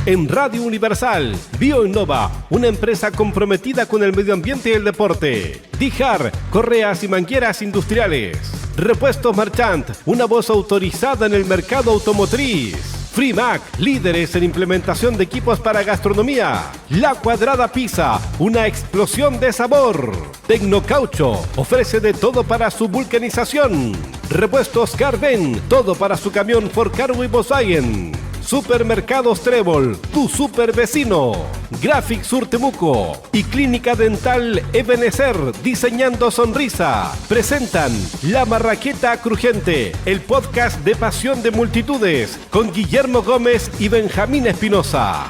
en Radio Universal. Bioinnova, una empresa comprometida con el medio ambiente y el deporte. Dijar, correas y mangueras industriales. Repuestos Marchant, una voz autorizada en el mercado automotriz. Frimac, líderes en implementación de equipos para gastronomía. La Cuadrada Pizza, una explosión de sabor. Tecnocaucho, ofrece de todo para su vulcanización. Repuestos Carven, todo para su camión Ford Cargo y Volkswagen. Supermercados Trébol, tu super vecino. Graphic Sur Temuco y Clínica Dental Ebenecer, diseñando sonrisa. Presentan La Marraqueta Crujiente, el podcast de Pasión de Multitudes, con Guillermo Gómez y Benjamín Espinosa.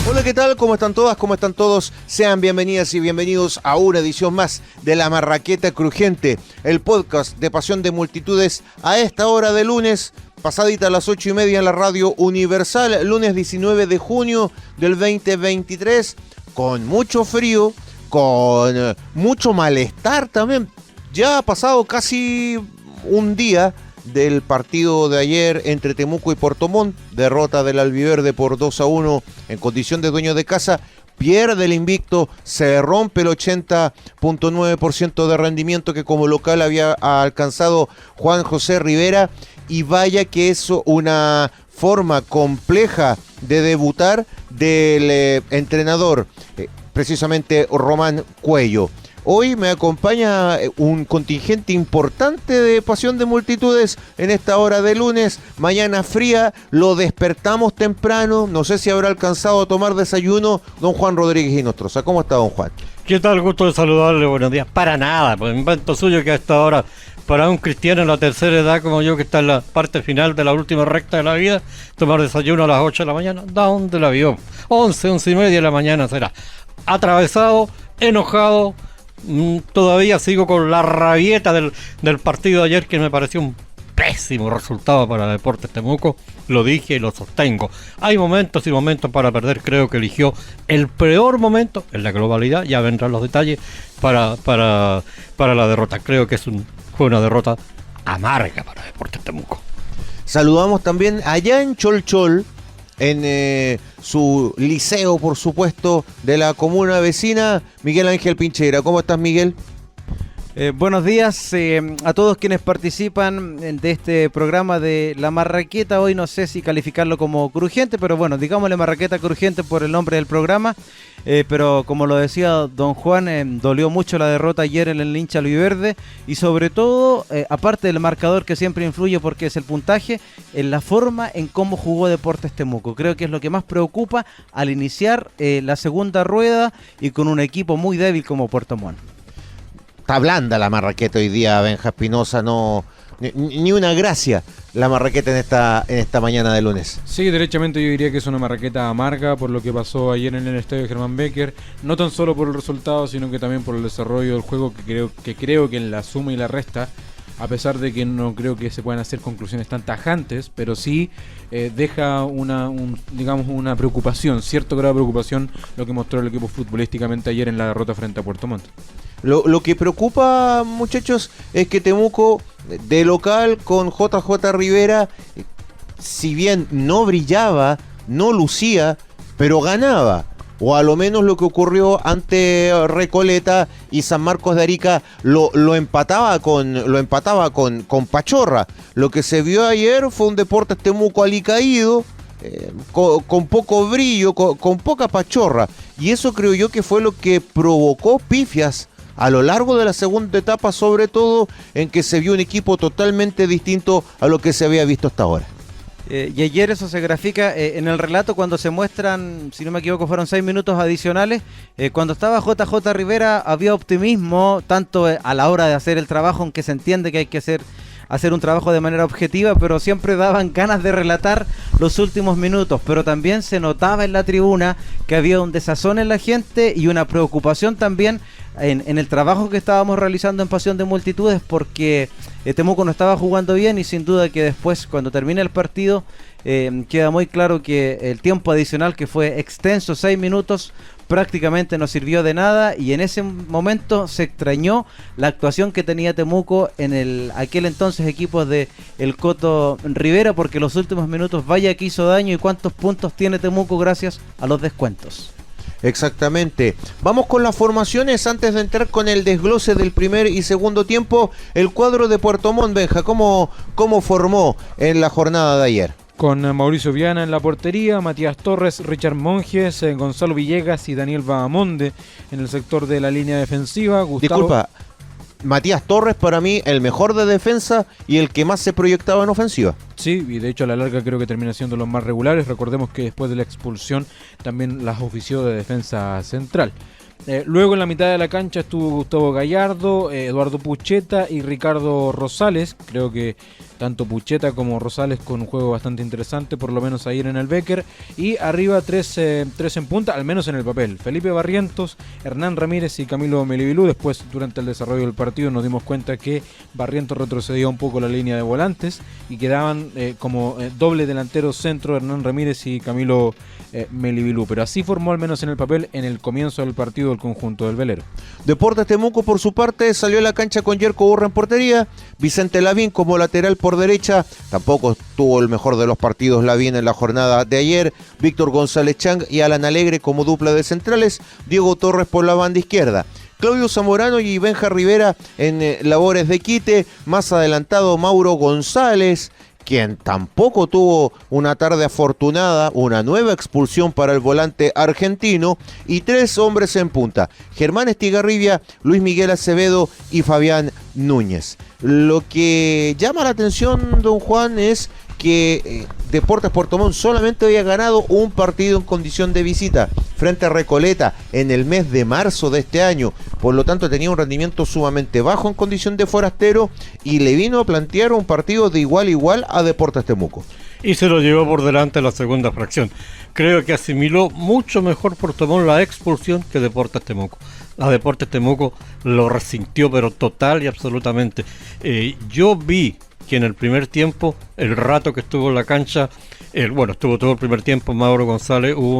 Hola, ¿qué tal? ¿Cómo están todas? ¿Cómo están todos? Sean bienvenidas y bienvenidos a una edición más de La Marraqueta Crujiente, el podcast de Pasión de Multitudes a esta hora de lunes, pasadita a las 8:30 en la Radio Universal, lunes 19 de junio del 2023, con mucho frío, con mucho malestar también. Ya ha pasado casi un día del partido de ayer entre Temuco y Puerto Montt, derrota del albiverde por 2-1 en condición de dueño de casa, pierde el invicto, se rompe el 80.9% de rendimiento que como local había alcanzado Juan José Rivera, y vaya que eso una forma compleja de debutar del entrenador, precisamente Román Cuello. Hoy me acompaña un contingente importante de Pasión de Multitudes en esta hora de lunes, mañana fría, lo despertamos temprano, no sé si habrá alcanzado a tomar desayuno, don Juan Rodríguez Inostroza. ¿Cómo está, don Juan? ¿Qué tal? Gusto de saludarle, buenos días. Para nada, pues invento suyo que a esta hora, para un cristiano en la tercera edad como yo, que está en la parte final de la última recta de la vida, tomar desayuno a las 8 de la mañana, ¿da dónde la vio? 11:30 de la mañana será. Atravesado, enojado. Todavía sigo con la rabieta del partido de ayer, que me pareció un pésimo resultado para Deportes Temuco. Lo dije y lo sostengo. Hay momentos y momentos para perder. Creo que eligió el peor momento en la globalidad. Ya vendrán los detalles para la derrota. Creo que fue una derrota amarga para Deportes Temuco. Saludamos también allá en Cholchol, en su liceo, por supuesto, de la comuna vecina, Miguel Ángel Pincheira. ¿Cómo estás, Miguel? Buenos días a todos quienes participan de este programa de La Marraqueta. Hoy no sé si calificarlo como crujiente, pero bueno, digámosle Marraqueta Crujiente por el nombre del programa. Pero como lo decía don Juan, dolió mucho la derrota ayer en el hincha albiverde, y sobre todo, aparte del marcador que siempre influye porque es el puntaje, en la forma en cómo jugó Deportes Temuco. Creo que es lo que más preocupa al iniciar la segunda rueda y con un equipo muy débil como Puerto Montt. Está blanda la Marraqueta hoy día, Benja Espinosa, no, ni una gracia la Marraqueta en esta mañana de lunes. Sí, derechamente yo diría que es una Marraqueta amarga por lo que pasó ayer en el estadio Germán Becker, no tan solo por el resultado, sino que también por el desarrollo del juego, que creo que en la suma y la resta, a pesar de que no creo que se puedan hacer conclusiones tan tajantes, pero sí deja una preocupación, cierto grado de preocupación, lo que mostró el equipo futbolísticamente ayer en la derrota frente a Puerto Montt. Lo que preocupa, muchachos, es que Temuco, de local con JJ Rivera, si bien no brillaba, no lucía, pero ganaba. O a lo menos lo que ocurrió ante Recoleta y San Marcos de Arica lo empataba con Pachorra. Lo que se vio ayer fue un Deportes Temuco alicaído, con poco brillo, con poca pachorra. Y eso creo yo que fue lo que provocó pifias a lo largo de la segunda etapa, sobre todo en que se vio un equipo totalmente distinto a lo que se había visto hasta ahora. Y ayer eso se grafica en el relato cuando se muestran, si no me equivoco, fueron 6 minutos adicionales. Cuando estaba JJ Rivera había optimismo, tanto a la hora de hacer el trabajo, aunque se entiende que hay que hacer un trabajo de manera objetiva, pero siempre daban ganas de relatar los últimos minutos. Pero también se notaba en la tribuna que había un desazón en la gente y una preocupación también en el trabajo que estábamos realizando en Pasión de Multitudes, porque Temuco no estaba jugando bien, y sin duda que después, cuando termine el partido, queda muy claro que el tiempo adicional, que fue extenso, 6 minutos, prácticamente no sirvió de nada, y en ese momento se extrañó la actuación que tenía Temuco en aquel entonces equipo de el Coto Rivera, porque los últimos minutos vaya que hizo daño. ¿Y cuántos puntos tiene Temuco gracias a los descuentos? Exactamente. Vamos con las formaciones antes de entrar con el desglose del primer y segundo tiempo. El cuadro de Puerto Montt, Benja, ¿cómo formó en la jornada de ayer? Con Mauricio Viana en la portería, Matías Torres, Richard Monjes, Gonzalo Villegas y Daniel Bahamonde en el sector de la línea defensiva. Disculpa, Matías Torres para mí el mejor de defensa y el que más se proyectaba en ofensiva. Sí, y de hecho a la larga creo que termina siendo los más regulares. Recordemos que después de la expulsión también las ofició de defensa central. Luego en la mitad de la cancha estuvo Gustavo Gallardo, Eduardo Pucheta y Ricardo Rosales. Creo que tanto Pucheta como Rosales con un juego bastante interesante, por lo menos ayer en el Becker. Y arriba tres en punta, al menos en el papel: Felipe Barrientos, Hernán Ramírez y Camilo Melibilú. Después, durante el desarrollo del partido, nos dimos cuenta que Barrientos retrocedía un poco la línea de volantes y quedaban como doble delantero centro Hernán Ramírez y Camilo Melibilú. Pero así formó, al menos en el papel, en el comienzo del partido, el conjunto del velero. Deportes Temuco, por su parte, salió a la cancha con Yerko Burra en portería, Vicente Lavín como lateral por derecha. Tampoco tuvo el mejor de los partidos Lavín en la jornada de ayer. Víctor González Chang y Alan Alegre como dupla de centrales, Diego Torres por la banda izquierda, Claudio Zamorano y Benja Rivera en labores de quite. Más adelantado Mauro González, quien tampoco tuvo una tarde afortunada, una nueva expulsión para el volante argentino, y 3 hombres en punta: Germán Estigarribia, Luis Miguel Acevedo y Fabián Núñez. Lo que llama la atención, don Juan, es que Deportes Puerto Montt solamente había ganado un partido en condición de visita frente a Recoleta en el mes de marzo de este año. Por lo tanto, tenía un rendimiento sumamente bajo en condición de forastero y le vino a plantear un partido de igual a igual a Deportes Temuco. Y se lo llevó por delante la segunda fracción. Creo que asimiló mucho mejor Puerto Montt la expulsión que Deportes Temuco. A Deportes Temuco lo resintió, pero total y absolutamente. Yo vi que en el primer tiempo, el rato que estuvo en la cancha, estuvo todo el primer tiempo Mauro González, hubo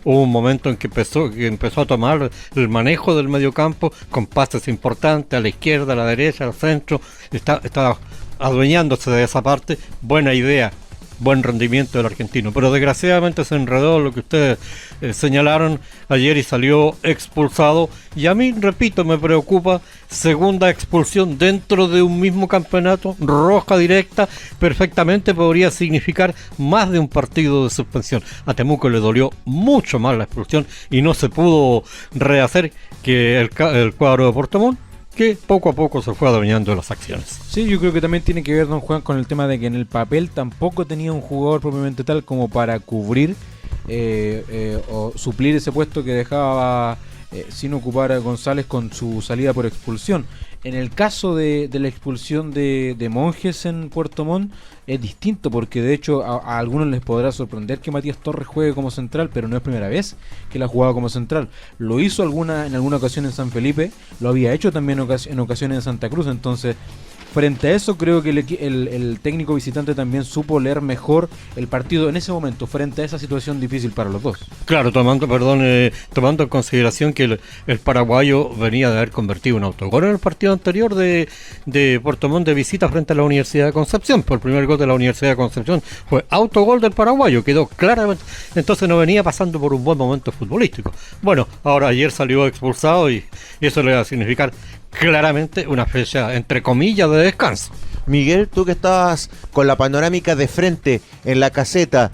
un momento en que empezó a tomar el manejo del mediocampo con pases importantes a la izquierda, a la derecha, al centro. Estaba adueñándose de esa parte. Buena idea, buen rendimiento del argentino, pero desgraciadamente se enredó lo que ustedes señalaron ayer y salió expulsado. Y a mí, repito, me preocupa: segunda expulsión dentro de un mismo campeonato, roja directa, perfectamente podría significar más de un partido de suspensión. A Temuco le dolió mucho más la expulsión y no se pudo rehacer que el cuadro de Puerto Montt, que poco a poco se fue adueñando de las acciones. Sí, yo creo que también tiene que ver, don Juan, con el tema de que en el papel tampoco tenía un jugador propiamente tal como para cubrir o suplir ese puesto que dejaba sin ocupar a González con su salida por expulsión. En el caso de la expulsión de Monjes en Puerto Montt es distinto, porque de hecho a algunos les podrá sorprender que Matías Torres juegue como central, pero no es primera vez que él ha jugado como central. Lo hizo en alguna ocasión en San Felipe, lo había hecho también en ocasiones en Santa Cruz. Entonces, frente a eso, creo que el técnico visitante también supo leer mejor el partido en ese momento, frente a esa situación difícil para los dos. Claro, tomando en consideración que el paraguayo venía de haber convertido un autogol en el partido anterior de Puerto Montt de visita frente a la Universidad de Concepción. Por el primer gol de la Universidad de Concepción fue autogol del paraguayo, quedó claramente. Entonces no venía pasando por un buen momento futbolístico. Bueno, ahora ayer salió expulsado y eso le va a significar claramente una fecha, entre comillas, de descanso. Miguel, tú que estabas con la panorámica de frente en la caseta,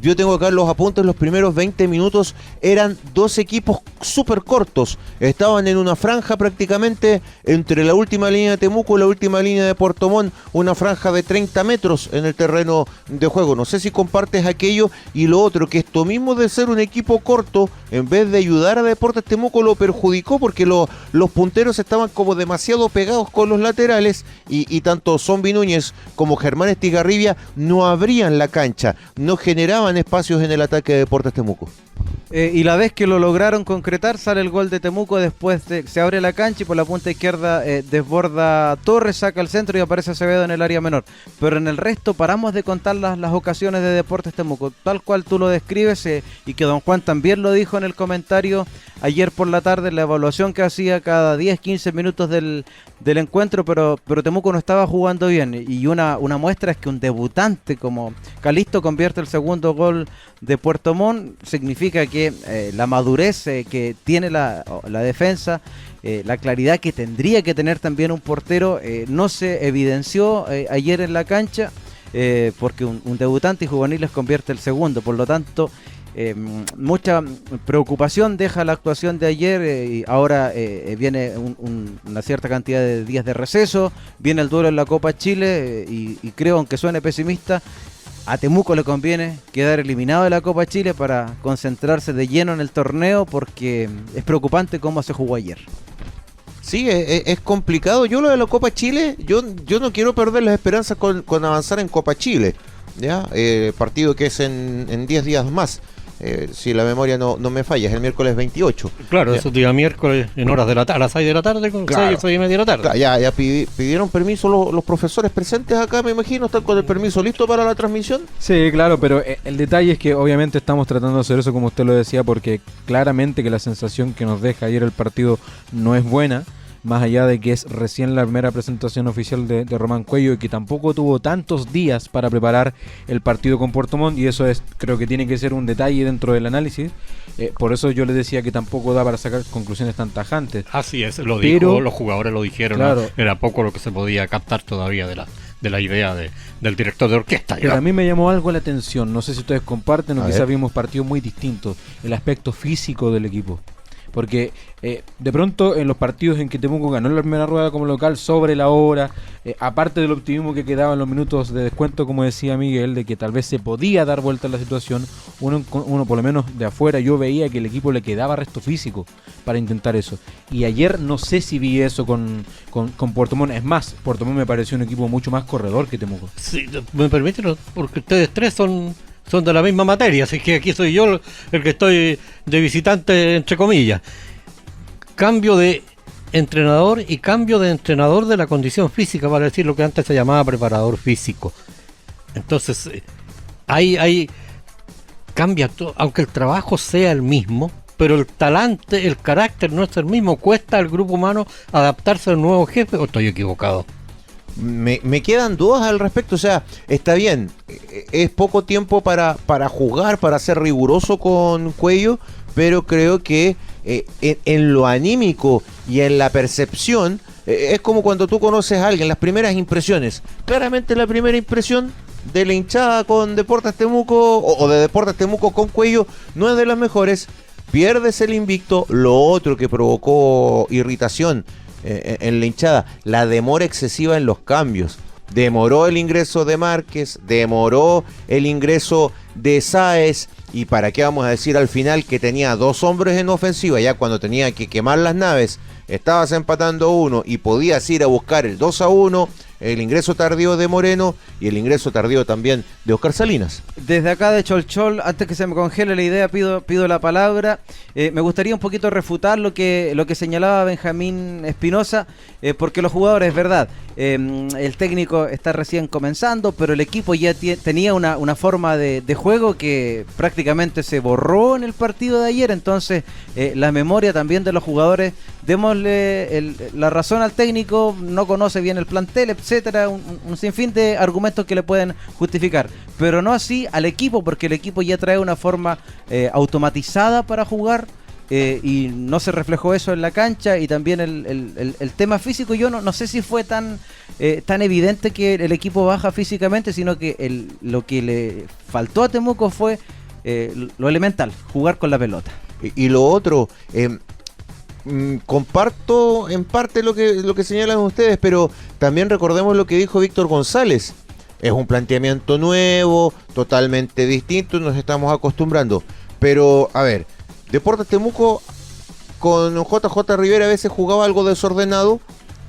yo tengo acá los apuntes. Los primeros 20 minutos eran 2 equipos súper cortos, estaban en una franja prácticamente entre la última línea de Temuco y la última línea de Puerto Montt, una franja de 30 metros en el terreno de juego. No sé si compartes aquello. Y lo otro, que esto mismo de ser un equipo corto, en vez de ayudar a Deportes Temuco, lo perjudicó, porque los punteros estaban como demasiado pegados con los laterales, y tanto Zombi Núñez como Germán Estigarribia no abrían la cancha, no generaban espacios en el ataque de Deportes Temuco. Y la vez que lo lograron concretar, sale el gol de Temuco, después se abre la cancha y por la punta izquierda desborda Torres, saca el centro y aparece Acevedo en el área menor. Pero en el resto paramos de contar las ocasiones de Deportes Temuco, tal cual tú lo describes, y que don Juan también lo dijo en el comentario ayer por la tarde, la evaluación que hacía cada 10-15 minutos del encuentro, pero Temuco no estaba jugando bien. Y una muestra es que un debutante como Calisto convierte el segundo gol de Puerto Montt, significa que la madurez que tiene la defensa, la claridad que tendría que tener también un portero, no se evidenció ayer en la cancha, porque un debutante y juveniles convierte el segundo. Por lo tanto, mucha preocupación deja la actuación de ayer, y ahora viene una cierta cantidad de días de receso, viene el duelo en la Copa Chile, y creo, aunque suene pesimista, a Temuco le conviene quedar eliminado de la Copa Chile para concentrarse de lleno en el torneo, porque es preocupante cómo se jugó ayer. Sí, es complicado. Yo lo de la Copa Chile, yo no quiero perder las esperanzas con avanzar en Copa Chile, ¿ya? Partido que es en 10 días más. Si la memoria no me falla, es el miércoles 28. Claro, Ya. esos días miércoles en horas de la tarde, a las 6 de la tarde, con Claro. 6 y media de la tarde. Ya pidieron permiso los profesores presentes acá, me imagino, están con el permiso listo para la transmisión. Sí, claro, pero el detalle es que obviamente estamos tratando de hacer eso como usted lo decía, porque claramente que la sensación que nos deja ayer el partido no es buena, más allá de que es recién la primera presentación oficial de Román Cuello, y que tampoco tuvo tantos días para preparar el partido con Puerto Montt, y eso creo que tiene que ser un detalle dentro del análisis. Por eso yo les decía que tampoco da para sacar conclusiones tan tajantes. Así es, lo Pero- dijo, los jugadores lo dijeron, Claro. ¿no? Era poco lo que se podía captar todavía de la idea del director de orquesta. Pero a mí me llamó algo la atención, no sé si ustedes comparten o A quizás ver. vimos partidos muy distintos, el aspecto físico del equipo. Porque de pronto en los partidos en que Temuco ganó la primera rueda como local sobre la hora, aparte del optimismo que quedaba en los minutos de descuento, como decía Miguel, de que tal vez se podía dar vuelta a la situación, uno por lo menos de afuera, yo veía que el equipo le quedaba resto físico para intentar eso. Y ayer no sé si vi eso con Puerto Montt. Es más, Puerto Montt me pareció un equipo mucho más corredor que Temuco. Sí, me permiten, porque ustedes tres son de la misma materia, así que aquí soy yo el que estoy de visitante, entre comillas. Cambio de entrenador y cambio de entrenador de la condición física, para decir lo que antes se llamaba preparador físico. Entonces, hay cambia todo, aunque el trabajo sea el mismo, pero el talante, el carácter no es el mismo. Cuesta al grupo humano adaptarse al nuevo jefe, ¿o estoy equivocado? Me quedan dudas al respecto, o sea, está bien, es poco tiempo para jugar, para ser riguroso con Cuello, pero creo que en lo anímico y en la percepción, es como cuando tú conoces a alguien, las primeras impresiones. Claramente la primera impresión de la hinchada con Deportes Temuco o de Deportes Temuco con Cuello no es de las mejores. Pierdes el invicto, lo otro que provocó irritación en la hinchada, la demora excesiva en los cambios. Demoró el ingreso de Márquez, demoró el ingreso de Sáez, y para qué vamos a decir al final que tenía dos hombres en ofensiva, ya cuando tenía que quemar las naves, estabas empatando uno y podías ir a buscar el 2-1, el ingreso tardío de Moreno y el ingreso tardío también de Oscar Salinas. Desde acá de Cholchol, antes que se me congele la idea, pido la palabra. Me gustaría un poquito refutar lo que señalaba Benjamín Espinosa, porque los jugadores, es verdad, el técnico está recién comenzando, pero el equipo ya tenía una forma de juego que prácticamente se borró en el partido de ayer. Entonces, la memoria también de los jugadores, démosle la razón al técnico, no conoce bien el plantel, etcétera, un sinfín de argumentos que le pueden justificar, pero no así al equipo, porque el equipo ya trae una forma automatizada para jugar, y no se reflejó eso en la cancha. Y también el tema físico, yo no sé si fue tan evidente que el equipo baja físicamente, sino que lo que le faltó a Temuco fue lo elemental, jugar con la pelota. Y lo otro, comparto en parte lo que señalan ustedes, pero también recordemos lo que dijo Víctor González. Es un planteamiento nuevo, totalmente distinto, nos estamos acostumbrando. Pero, a ver, Deportes Temuco con JJ Rivera a veces jugaba algo desordenado,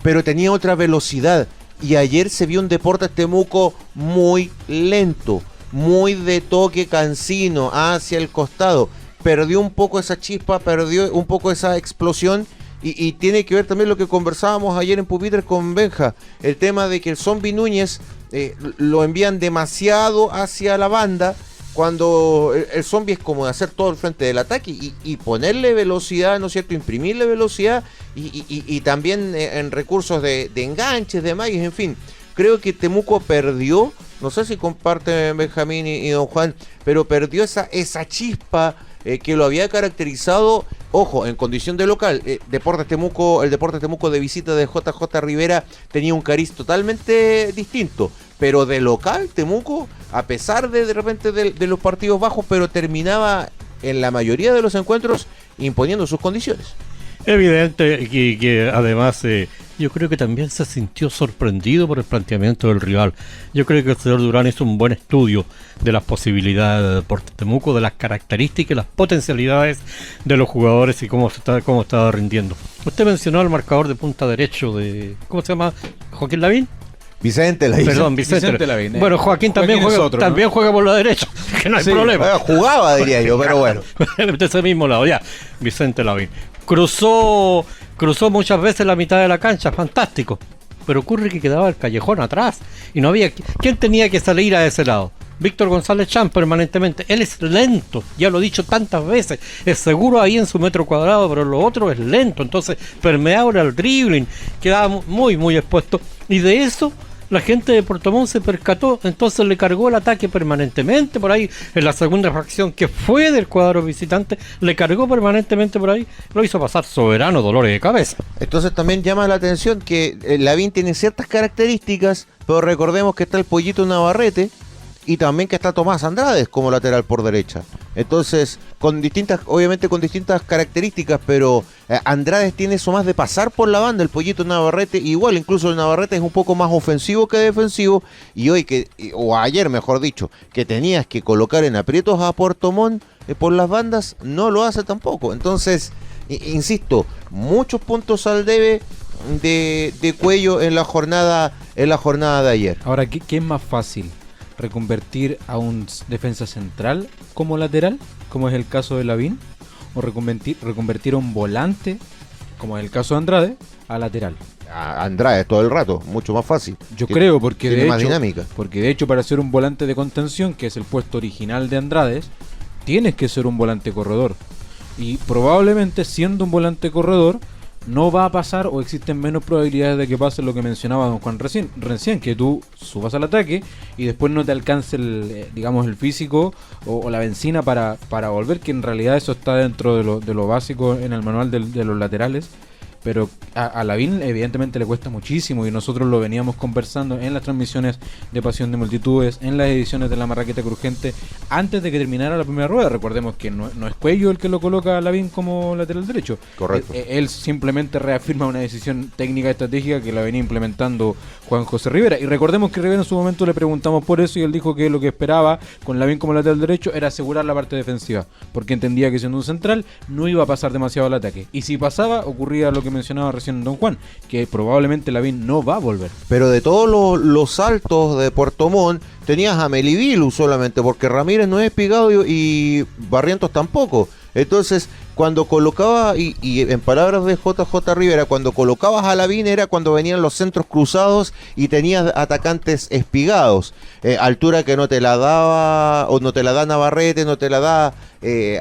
pero tenía otra velocidad. Y ayer se vio un Deportes Temuco muy lento, muy de toque cansino hacia el costado, perdió un poco esa chispa, perdió un poco esa explosión. Y tiene que ver también lo que conversábamos ayer en Pupitre con Benja, el tema de que el Zombi Núñez lo envían demasiado hacia la banda, cuando el Zombi es como de hacer todo el frente del ataque y ponerle velocidad, ¿no es cierto?, imprimirle velocidad y también en recursos de enganches, de magues, en fin. Creo que Temuco perdió, no sé si comparten Benjamín y don Juan, pero perdió esa chispa que lo había caracterizado, ojo, en condición de local. El Deportes Temuco de visita de JJ Rivera tenía un cariz totalmente distinto, pero de local Temuco, a pesar de repente de los partidos bajos, pero terminaba en la mayoría de los encuentros imponiendo sus condiciones. Evidente que además yo creo que también se sintió sorprendido por el planteamiento del rival. Yo creo que el señor Durán hizo un buen estudio de las posibilidades de Deportes Temuco, de las características, las potencialidades de los jugadores y cómo estaba rindiendo. Usted mencionó el marcador de punta derecho de, ¿cómo se llama? ¿Joaquín Lavín? Vicente Lavín. Perdón, Vicente Lavín. Bueno, Joaquín también Joaquín juega, es otro, ¿no? también juega por la derecha, que no hay problema. Jugaba, diría yo, pero bueno. De ese mismo lado, ya. Vicente Lavín. Cruzó muchas veces la mitad de la cancha, fantástico. Pero ocurre que quedaba el callejón atrás. Y no había... ¿Quién tenía que salir a ese lado? Víctor González Champ permanentemente. Él es lento, ya lo he dicho tantas veces. Es seguro ahí en su metro cuadrado, pero lo otro es lento. Entonces, permeable al dribbling. Quedaba muy, muy expuesto. Y de eso... la gente de Puerto Montt se percató, entonces le cargó el ataque permanentemente por ahí, en la segunda fracción que fue del cuadro visitante, le cargó permanentemente por ahí, lo hizo pasar soberano dolores de cabeza. Entonces también llama la atención que Lavín tiene ciertas características, pero recordemos que está el Pollito Navarrete y también que está Tomás Andrade como lateral por derecha. Entonces, obviamente con distintas características, pero Andrade tiene eso más de pasar por la banda, el Pollito Navarrete igual, incluso el Navarrete es un poco más ofensivo que defensivo, y hoy o ayer mejor dicho, que tenías que colocar en aprietos a Puerto Montt por las bandas, no lo hace tampoco. Entonces, insisto, muchos puntos al debe de Cuello en la jornada de ayer. Ahora, ¿qué es más fácil? ¿Reconvertir a un defensa central como lateral, como es el caso de Lavín? ¿O reconvertir a un volante, como es el caso de Andrade, a lateral? A Andrade todo el rato, mucho más fácil. Yo creo, porque tiene de más hecho, dinámica. Porque de hecho para ser un volante de contención, que es el puesto original de Andrade, tienes que ser un volante corredor. Y probablemente siendo un volante corredor, no va a pasar o existen menos probabilidades de que pase lo que mencionaba don Juan recién, que tú subas al ataque y después no te alcance el físico o la benzina para volver, que en realidad eso está dentro de lo básico en el manual de los laterales. Pero a Lavín evidentemente le cuesta muchísimo, y nosotros lo veníamos conversando en las transmisiones de Pasión de Multitudes, en las ediciones de La Marraqueta Crujiente, antes de que terminara la primera rueda. Recordemos que no es Cuello el que lo coloca a Lavín como lateral derecho. Correcto. Él simplemente reafirma una decisión técnica estratégica que la venía implementando Juan José Rivera. Y recordemos que Rivera en su momento le preguntamos por eso, y él dijo que lo que esperaba con Lavín como lateral derecho era asegurar la parte defensiva, porque entendía que siendo un central no iba a pasar demasiado al ataque. Y si pasaba, ocurría lo que mencionaba recién don Juan, que probablemente Lavín no va a volver. Pero de todos los saltos de Puerto Montt, tenías a Melivilu solamente, porque Ramírez no es Espigado y Barrientos tampoco. Entonces, cuando colocaba, y en palabras de JJ Rivera, cuando colocabas a Lavín era cuando venían los centros cruzados y tenías atacantes espigados, altura que no te la daba, o no te la da Navarrete, no te la da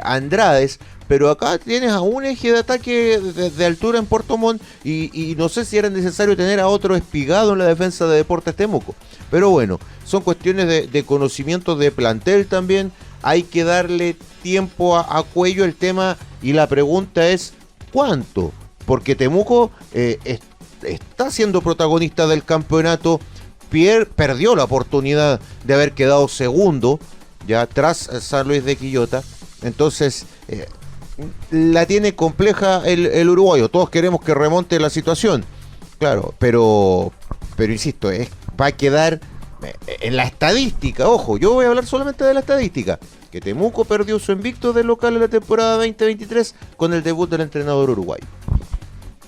Andrades. Pero acá tienes a un eje de ataque de altura en Puerto Montt y no sé si era necesario tener a otro Espigado en la defensa de Deportes Temuco. Pero bueno, son cuestiones de conocimiento de plantel también. Hay que darle tiempo a Cuello el tema, y la pregunta es ¿cuánto? Porque Temuco está siendo protagonista del campeonato. Perdió la oportunidad de haber quedado segundo ya tras San Luis de Quillota. Entonces la tiene compleja el uruguayo. Todos queremos que remonte la situación, claro, pero insisto, va a quedar en la estadística. Ojo, yo voy a hablar solamente de la estadística, que Temuco perdió su invicto de local en la temporada 2023 con el debut del entrenador uruguayo.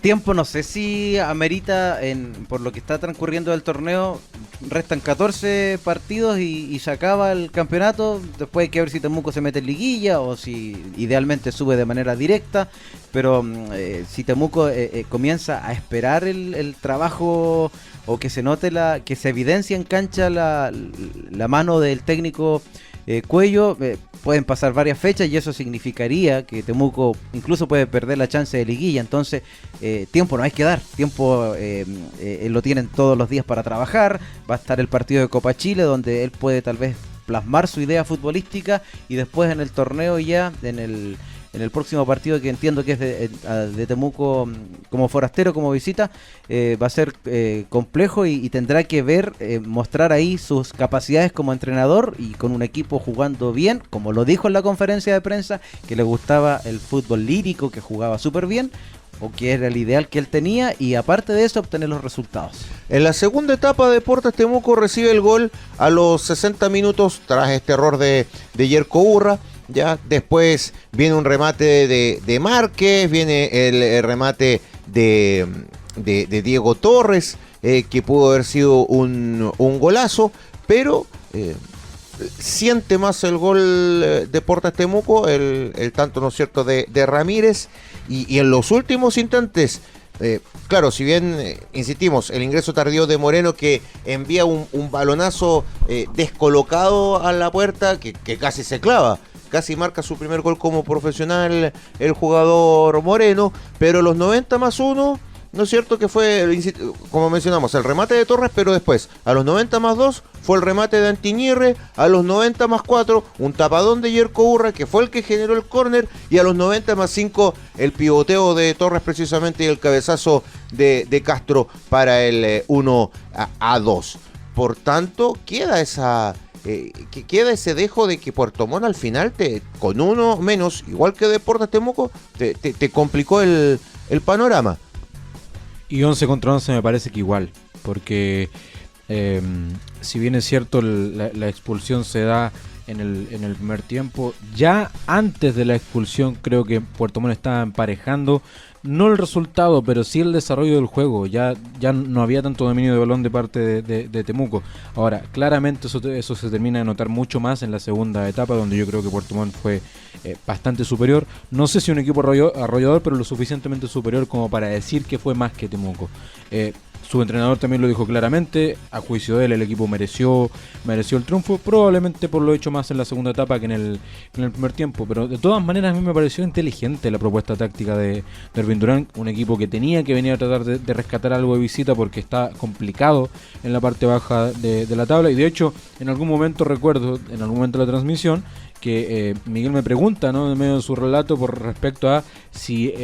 tiempo no sé si amerita, por lo que está transcurriendo el torneo. Restan 14 partidos y se acaba el campeonato. Después hay que ver si Temuco se mete en liguilla o si idealmente sube de manera directa. Pero si Temuco comienza a esperar el trabajo, o que se note que se evidencia en cancha la mano del técnico Cuello, pueden pasar varias fechas y eso significaría que Temuco incluso puede perder la chance de liguilla. Entonces tiempo no hay que dar, tiempo lo tienen todos los días para trabajar. Va a estar el partido de Copa Chile, donde él puede tal vez plasmar su idea futbolística, y después en el torneo ya, en el próximo partido, que entiendo que es de Temuco como forastero, como visita, va a ser complejo y tendrá que ver, mostrar ahí sus capacidades como entrenador, y con un equipo jugando bien, como lo dijo en la conferencia de prensa, que le gustaba el fútbol lírico, que jugaba súper bien, o que era el ideal que él tenía, y aparte de eso obtener los resultados. En la segunda etapa, Deportes Temuco recibe el gol a los 60 minutos tras este error de Yerko Urra. Ya después viene un remate de Márquez, viene el remate de Diego Torres, que pudo haber sido un golazo, pero siente más el gol Deportes Temuco, el tanto, ¿no es cierto?, de Ramírez, y en los últimos instantes, claro, si bien insistimos, el ingreso tardío de Moreno, que envía un balonazo descolocado a la puerta, que casi se clava. Casi marca su primer gol como profesional el jugador Moreno, pero los 90+1, ¿no es cierto?, que fue, como mencionamos, el remate de Torres, pero después, a los 90+2, fue el remate de Antiñirre, a los 90+4, un tapadón de Yerko Urra, que fue el que generó el córner, y a los 90+5, el pivoteo de Torres precisamente, y el cabezazo de Castro para el 1-2. Por tanto, queda ese dejo de que Puerto Montt al final, con uno menos, igual que Deportes Temuco, te complicó el panorama. Y 11 contra 11 me parece que igual, porque si bien es cierto la expulsión se da en el primer tiempo, ya antes de la expulsión creo que Puerto Montt estaba emparejando, no el resultado, pero sí el desarrollo del juego. Ya no había tanto dominio de balón de parte de Temuco. Ahora, claramente eso se termina de notar mucho más en la segunda etapa, donde yo creo que Puerto Montt fue bastante superior. No sé si un equipo arrollador, pero lo suficientemente superior como para decir que fue más que Temuco. Su entrenador también lo dijo claramente, a juicio de él el equipo mereció el triunfo, probablemente por lo hecho más en la segunda etapa que en el primer tiempo, pero de todas maneras a mí me pareció inteligente la propuesta táctica de Erwin Durán, un equipo que tenía que venir a tratar de rescatar algo de visita porque está complicado en la parte baja de la tabla, y de hecho en algún momento recuerdo, en algún momento de la transmisión, que Miguel me pregunta, ¿no?, en medio de su relato por respecto a si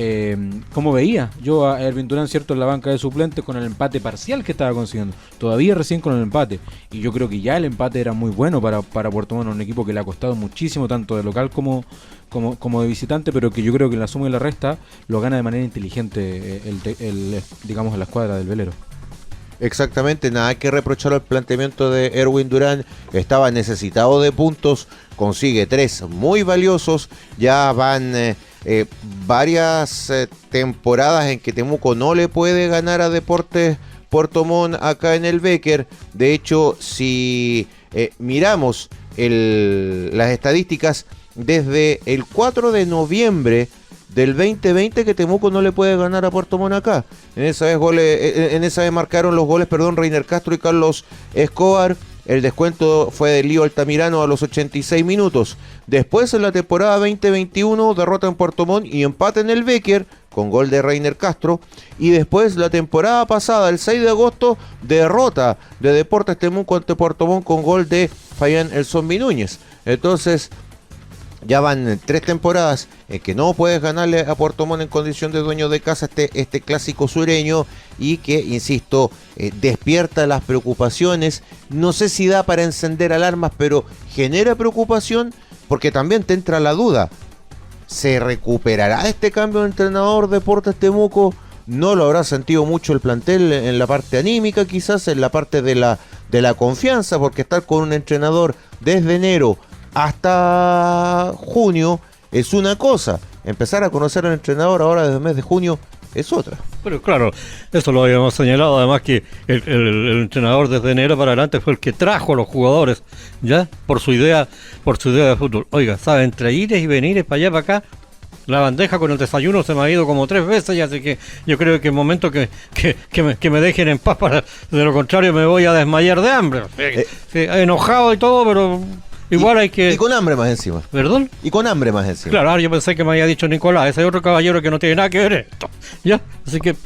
cómo veía yo a Erwin Durán, cierto, en la banca de suplentes con el empate parcial que estaba consiguiendo, todavía recién con el empate, y yo creo que ya el empate era muy bueno para Puerto Montt, un equipo que le ha costado muchísimo tanto de local como de visitante, pero que yo creo que en la suma y la resta lo gana de manera inteligente digamos, la escuadra del velero. Exactamente, nada que reprochar al planteamiento de Erwin Durán. Estaba necesitado de puntos, consigue 3 muy valiosos. Ya van varias temporadas en que Temuco no le puede ganar a Deportes Puerto Montt acá en el Becker. De hecho, si miramos las estadísticas, desde el 4 de noviembre del 2020 que Temuco no le puede ganar a Puerto Montt acá. En esa vez marcaron los goles, Reiner Castro y Carlos Escobar. El descuento fue de Lío Altamirano a los 86 minutos. Después, en la temporada 2021, derrota en Puerto Montt y empate en el Becker con gol de Reiner Castro. Y después, la temporada pasada, el 6 de agosto, derrota de Deportes Temuco ante Puerto Montt con gol de Fabián El Zombi Núñez. Entonces, ya van 3 temporadas que no puedes ganarle a Puerto Montt en condición de dueño de casa este clásico sureño, y que, insisto, despierta las preocupaciones. No sé si da para encender alarmas, pero genera preocupación porque también te entra la duda. ¿Se recuperará este cambio de entrenador Deportes Temuco? No lo habrá sentido mucho el plantel en la parte anímica, quizás en la parte de la confianza, porque estar con un entrenador desde enero hasta junio es una cosa. Empezar a conocer al entrenador ahora desde el mes de junio es otra. Pero claro, eso lo habíamos señalado, además que el entrenador desde enero para adelante fue el que trajo a los jugadores, ¿ya? Por su idea de fútbol. Oiga, ¿sabe? Entre ires y venires para allá, para acá, la bandeja con el desayuno se me ha ido como 3 veces, y así que yo creo que es momento que me dejen en paz, de lo contrario me voy a desmayar de hambre. Sí, enojado y todo, pero igual hay que... Y con hambre más encima. ¿Perdón? Y con hambre más encima. Claro, ahora yo pensé que me había dicho Nicolás, ese otro caballero que no tiene nada que ver esto, ¿ya? Así que...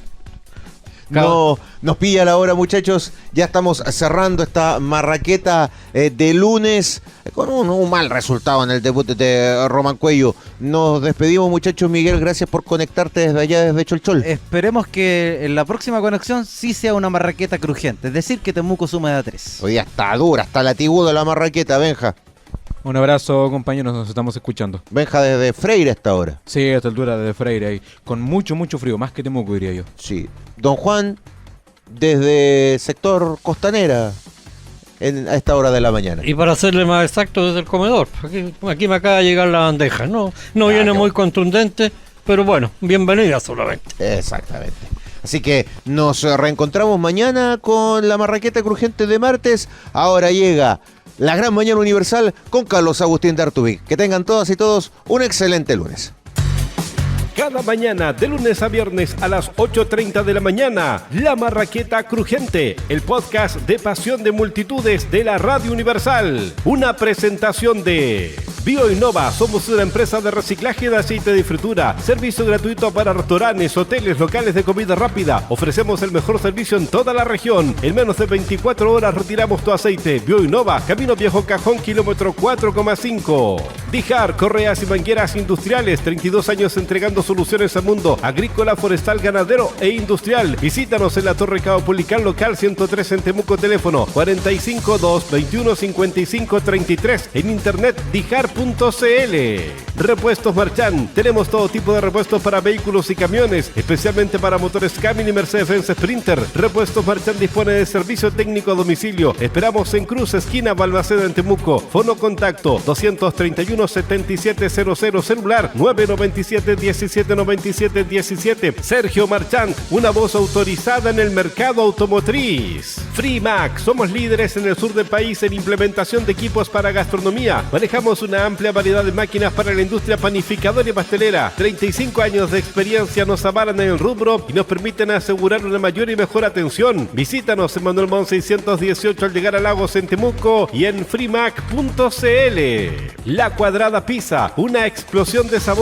No, nos pilla la hora, muchachos. Ya estamos cerrando esta marraqueta de lunes con un mal resultado en el debut de Román Cuello. Nos despedimos, muchachos. Miguel, gracias por conectarte desde allá, desde Cholchol. Esperemos que en la próxima conexión sí sea una marraqueta crujiente, es decir, que Temuco suma de a 3. Hoy día está dura, está latigudo la marraqueta, Benja. Un abrazo, compañeros, nos estamos escuchando. Benja desde Freire hasta ahora. Sí, a esta altura de Freire, ahí, con mucho frío, más que Temuco, diría yo. Sí. Don Juan, desde sector Costanera, a esta hora de la mañana. Y para serle más exacto, desde el comedor. Aquí me acaba de llegar la bandeja. No viene muy contundente, pero bueno, bienvenida solamente. Exactamente. Así que nos reencontramos mañana con la marraqueta crujiente de martes. Ahora llega la gran mañana universal con Carlos Agustín de Artubig. Que tengan todas y todos un excelente lunes. Cada mañana, de lunes a viernes a las 8:30 de la mañana, La Marraqueta Crujiente, el podcast de pasión de multitudes de la Radio Universal. Una presentación de Bioinnova. Somos una empresa de reciclaje de aceite de fritura. Servicio gratuito para restaurantes, hoteles, locales de comida rápida. Ofrecemos el mejor servicio en toda la región. En menos de 24 horas retiramos tu aceite. Bioinnova, Camino Viejo Cajón, kilómetro 4,5. Dijar, correas y mangueras industriales. 32 años entregando soluciones al mundo agrícola, forestal, ganadero e industrial. Visítanos en la Torre Caupolicán local 103 en Temuco, teléfono 45 2 21 55 33, en internet dijar.cl. Repuestos Marchand. Tenemos todo tipo de repuestos para vehículos y camiones, especialmente para motores Camin y Mercedes-Benz Sprinter. Repuestos Marchand dispone de servicio técnico a domicilio. Esperamos en Cruz, esquina Balmaceda en Temuco. Fono contacto 231 7700, celular 997 17 97 17. Sergio Marchand, una voz autorizada en el mercado automotriz. Freemac, somos líderes en el sur del país en implementación de equipos para gastronomía. Manejamos una amplia variedad de máquinas para la industria panificadora y pastelera. 35 años de experiencia nos avalan en el rubro y nos permiten asegurar una mayor y mejor atención. Visítanos en Manuel Montt 618 al llegar a Lagos en Temuco y en freemac.cl. La Cuadrada Pizza, una explosión de sabor.